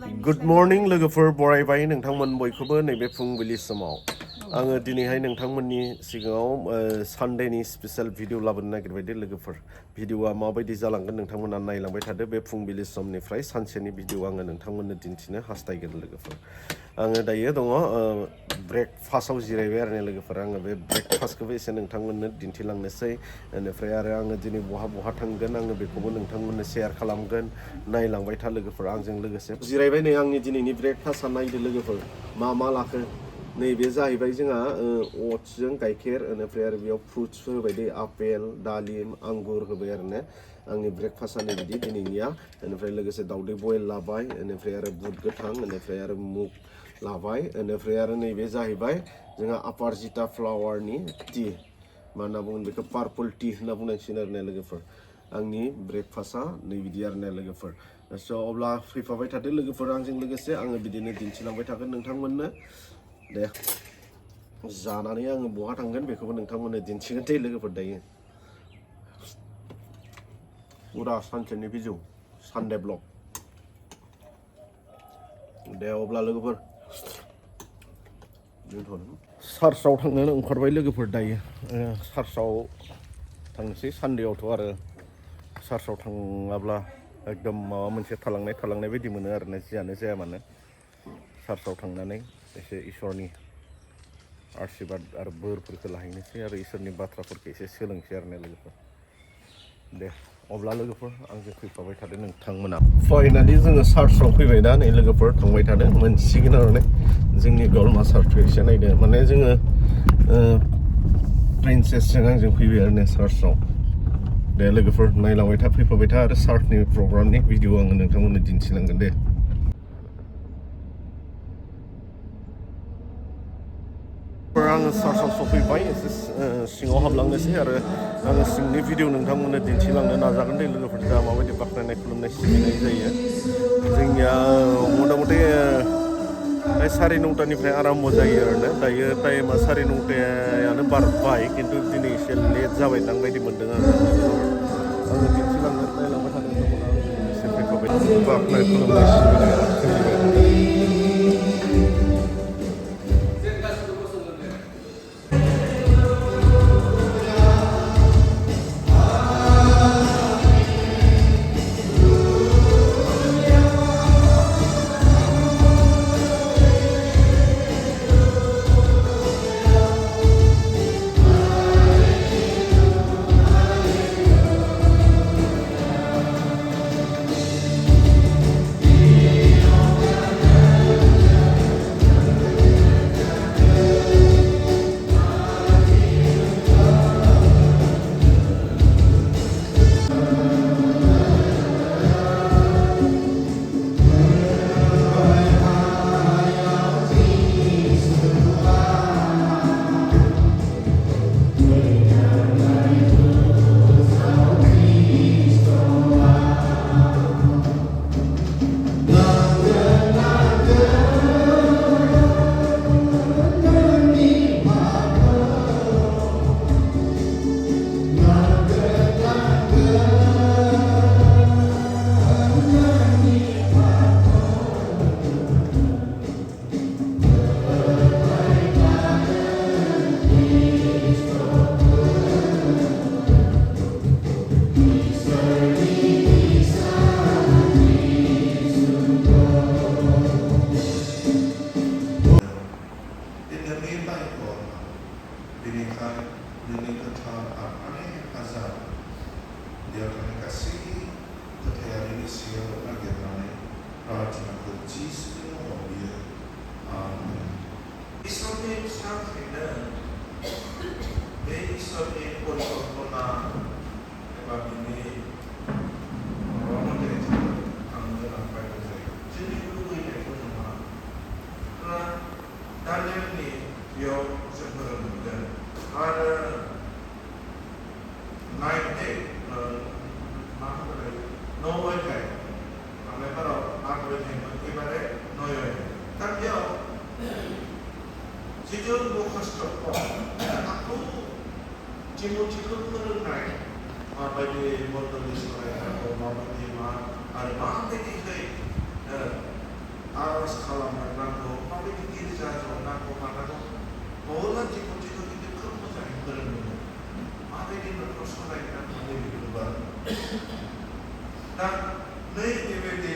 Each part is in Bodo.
Good morning लोगोफोर बरायबाय नोंथांमोन बयखौबो नैबे फुंबिलि समाव आङो दिनैहाय नोंथांमोननि सिगाङाव सानडेनि स्पेशल भिडिअ लाबोनो नागिरबाय दे लोगोफोर भिडिअआ माबायदि जालांगोन नोंथांमोना नायलांबाय थादो बे फुंबिलि समनिफ्राय सानसेनि भिडिअ आङो नोंथांमोननो दिन्थिनो हास्थायगोन लोगोफोर आङो दायो दङ ब्रेकफास्टआव जिरायबाय आरो लोगोफोर आङो बे ब्रेकफास्टखौबो एसे नोंथांमोननो दिन्थिलांनोसै बेनिफ्राय आरो आङो दिनै बहा थांगोन आङो बेखौबो नोंथांमोननो शेयार खालामगोन नायलांबाय था लोगोफोर आंजों लोगोसे जिरायबाय नै आंनि दिनैनि ब्रेकफास्टआ नायदो लोगोफोर मा लाखो नैबे जाहैबाय जोंहा अट्सजों गाइखेर बेनिफ्राय आरो बेयाव फ्रुट्सफोर होबाय दै आपेल दालिम आंगुर होबाय आरो ने आंनि ब्रेकफास्टआ नै बिदि दिनैनिया बेनिफ्राय लोगोसे दावदै बयल लाबाय बेनिफ्राय आरो बुट गोथां बेनिफ्राय आरो मुग लाबाय बेनिफ्राय आरो नैबे जाहैबाय जोंहा अपारजिता फ्लावारनि टि मा होनना बुङो बेखौ पार्पल टि होनना बुंनांसिगोन आरो ने लोगोफोर आंनि ब्रेकफास्टआ नै बिदि आरो ने लोगोफोर स' अब्ला फैफाबाय थादो लोगोफोर आंजों लोगोसे आङो बिदिनो दिन्थिलांबाय थागोन नोंथांमोननो दे जानानै आङो बहा थांगोन बेखौबो नोंथांमोननो दिन्थिगोन दे लोगोफोर दायो पुरा सानसेनि भिडिअ सानडे ब्लग दे अब्ला लोगोफोर चार्चआव थांनो ओंखारबाय लोगोफोर दायो चार्चआव थांनोसै सानडेआवथ' आरो चार्चआव थाङाब्ला एकदम माबा मोनसे थालांनाय बायदि मोनो आरोना जियानो जाया मानो चार्चआव थांनानै एसे इसोरनि आशीर्बाद आरो बोरफोरखौ लाहैनोसै आरो इसोरनि बाथ्राफोरखौ एसे सोलोंसै आरो ना लोगोफोर दे अब्ला लोगोफोर आंजों फैफाबाय थादो नोंथांमोना फैनानै जोङो चार्चआव फैबाय दा नै लोगोफोर थांबाय थादो मोनसिगोन आरो ने जोंनि गलमा चार्चखौ एसे नायदो माने जोङो प्रिन्सेसजों आंजों फैबाय आरो ने चार्चआव दे लोगोफोर नायलांबाय था फैफाबाय था आरो चार्चनि प्रग्रामनि भिडिअ आङो नोंथांमोननो दिन्थिलांगोन दे आङो चार्चआव सफैबाय एसे सिङाव हाबलांनोसै आरो आङो सिंनि भिडिअ नोंथांमोननो दिन्थिलांनो नाजागोन दे लोगोफोर दा माबायदि बाख्नायनाय खुलुमनाय सिबिनाय जायो जोंनिया मथा मथि 9:30निफ्राय आराम्भ जायो आरोना दायो टाइमा 9:30यानो बारबाय खिन्थु दिनै एसे लेट जाबाय दां बायदि मोन्दों आङो दिन्थिलांगोन नायलांबाय थादों नोंथांमोना आंजों लोगोसे फैफाबाय बाख्नाय खुलुमनाय सिबिनाया सोलिबाय थादों आर'ज खालामनो नांगौ माबायदि गिर्जायाव नांगौ मानांगौ बहुद मानसिखौ खिन्थु खोब मोजाङै फोरोंदोंमोन माबायदि न'खर सालायनो बेफोरबा दा नै बेबायदि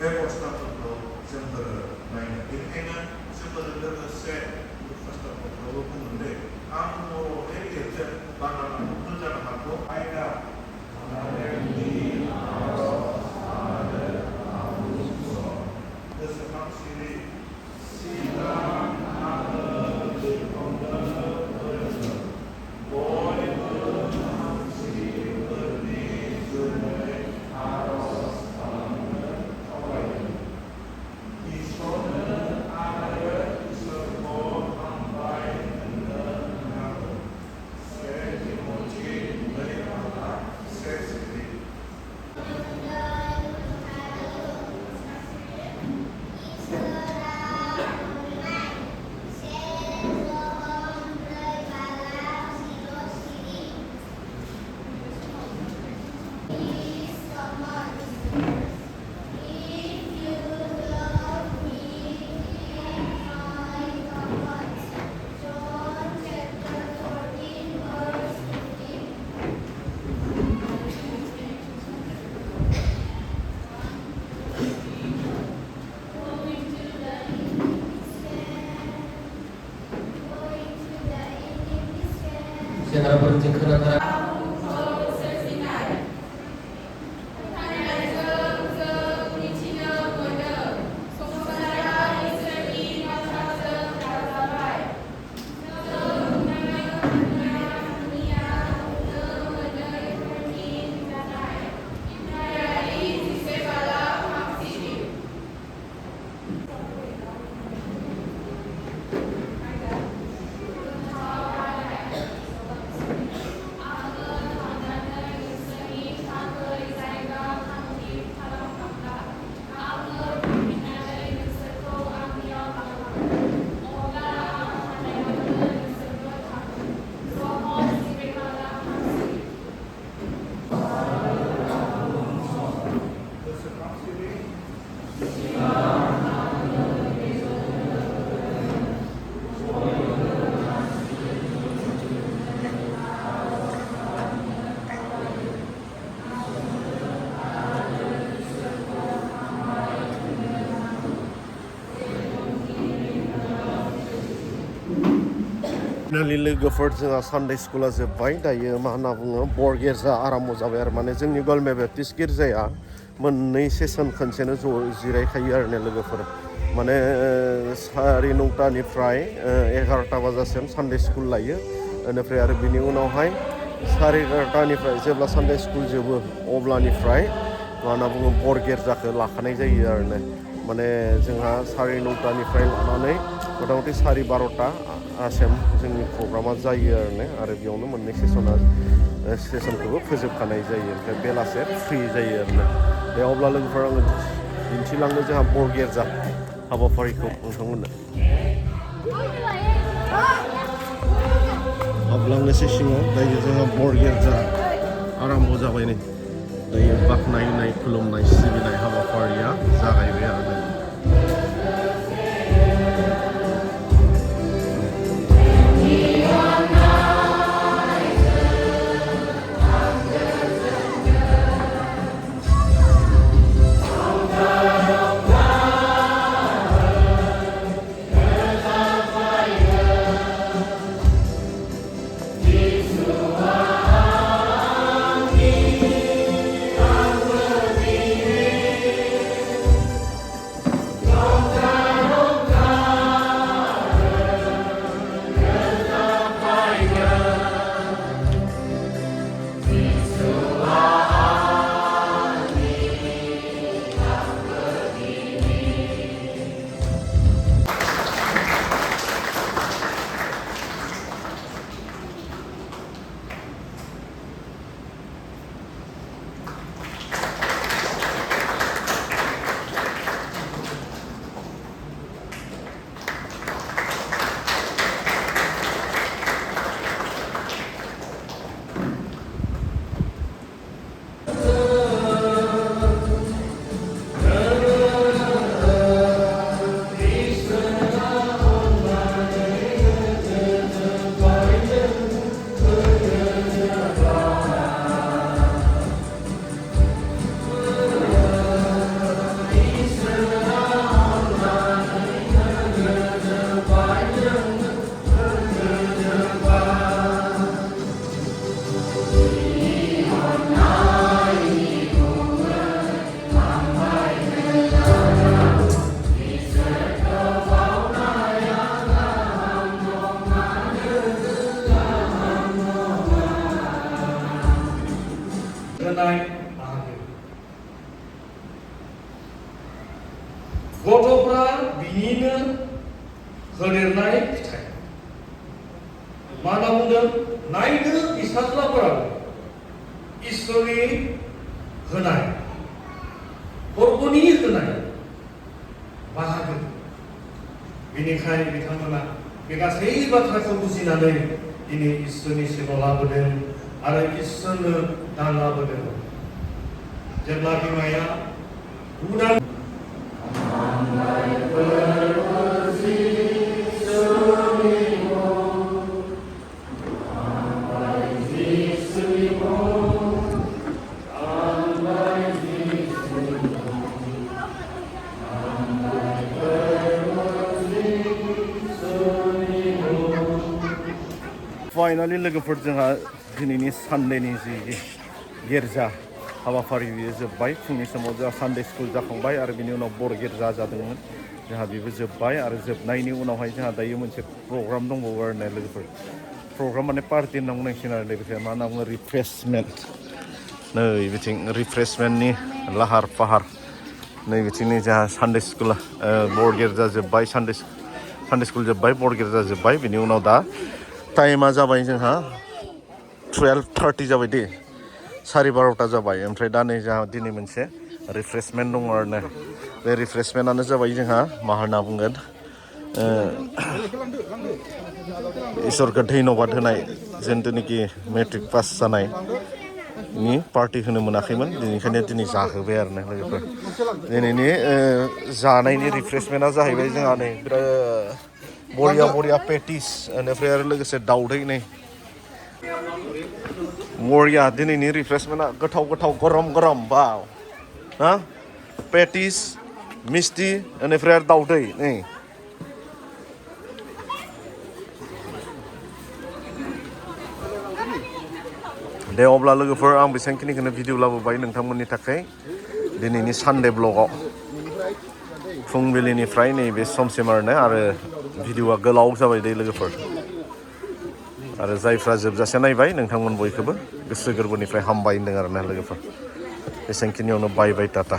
बेबस्थाफोरखौ जोंफोरो नायनो बेनिखायनो जोंफोर लोगोसे फार्स्टआवबो बुंदों आं बर'नि गेजेरजों बांलाखौबो जानो हागौ आयदा गोसोखांसिरि सिगां आङो लिरखांनो फोरोङो बयबो मानसिफोरनि जुनै आर'ज खालामनो खावलायो इसोरनो आरो इसोरखौ हामबाय होननो नांगौ से तिमथि 2:6 Sekarang खोनाथारा लोगोफोर जोंहा सानडे स्कुला जोब्बाय दायो मा होनना बुङो बर गिर्जा आराम्भ जाबाय आरो माने जोंनि गलमे बेप्टिस्ट गिर्जाया मोननै सेसन खनसेनो ज' जिरायखायो आरो ने लोगोफोर माने 9:30निफ्राय 11टा बाजासिम सानडे स्कुल लायो बेनिफ्राय आरो बिनि उनावहाय 11:30निफ्राय जेब्ला सानडे स्कुल जोबो अब्लानिफ्राय मा होनना बुङो बर गिर्जाखौ लाखानाय जायो आरो ने माने जोंहा 9:30निफ्राय लानानै मथा मथि 12:30 आसिम जोंनि प्रग्रामा जायो आरो ने आरो बेयावनो मोननै सेसनखौबो फोजोबखानाय जायो ओमफ्राय बेलासे फ्रि जायो आरो ने दे अब्ला लोगोफोर आङो दिन्थिलांनो जोंहा बर गिर्जा हाबाफारिखौ नोंथांमोननो हाबलांनोसै सिङाव दायो जोंहा बर गिर्जा आराम्भ जाबाय नै दायो बाख्नायनाय खुलुमनाय सिबिनाय हाबाफारिया जागायबाय आरो ने बर'फोरा बिनिनो होदेरनाय फिथाइ मा होनना बुंदों नायनो फिसाज्लाफोराबो इसोरनि होनाय बरग'नि होनाय बाहागो बेनिखाय बिथांमोना बे गासै बाथ्राखौ बुजिनानै दिनै इसोरनि सिगाङाव लाबोदों आरो इसोरनो दान लाबोदों जेब्ला बिमाया उदां फाइनालि लोगोफोर जोंहा दिनैनि सानडेनि जि गिर्जा हाबाफारि बियो जोब्बाय फुंनि समाव जोंहा सानडे स्कुल जाखांबाय आरो बिनि उनाव बर' गिर्जा जादोंमोन जोंहा बेबो जोब्बाय आरो जोबनायनि उनावहाय जोंहा दायो मोनसे प्रग्राम दंबावो आरो ना लोगोफोर प्रग्राम माने पार्टि होनना बुंनांसिगोन आरो लोगोसे मा होनना बुङो रिफ्रेशमेन्ट नै बिथिं रिफ्रेशमेन्टनि लाहार फाहार नै बिथिं नै जोंहा सानडे स्कुला बर' गिर्जा जोब्बाय सानडे स्कुल जोब्बाय बर' गिर्जा जोब्बाय बिनि उनाव दा टाइमा जाबाय जोंहा 12:30 जाबाय दे 12:30 जाबाय ओमफ्राय दा नै जोंहा दिनै मोनसे रिफ्रेशमेन्ट दङ आरो ना बे रिफ्रेशमेन्टआनो जाबाय जोंहा मा होनना बुंगोन इसोरखौ धन्यबाद होनाय जिथुनाखि मेट्रिक पास जानायनि पार्टि होनो मोनाखैमोन बेनिखायनो दिनै जाहोबाय आरो ना लोगोफोर दिनैनि जानायनि रिफ्रेशमेन्टआ जाहैबाय जोंहा नै बिराद बरिया पेटिस बेनिफ्राय आरो लोगोसे दाउदै नै बरिया दिनैनि रिफ्रेशमेन्टआ गोथाव गरम बाव हा पेटिस मिस्टि बेनिफ्राय आरो दाउदै नै दे अब्ला लोगोफोर आं बेसेबांखिनिखौनो भिडिअ लाबोबाय नोंथांमोननि थाखाय दिनैनि सानडे ब्लगाव फुंबिलिनिफ्राय नैबे समसिम आरो भिडिअआ गोलाव जाबाय दे लोगोफोर आरो जायफ्रा जोबजासे नायबाय नोंथांमोन बयखौबो गोसो गोरबोनिफ्राय हामबाय होनदों आरो ना लोगोफोर एसेबांखिनियावनो बाय टाटा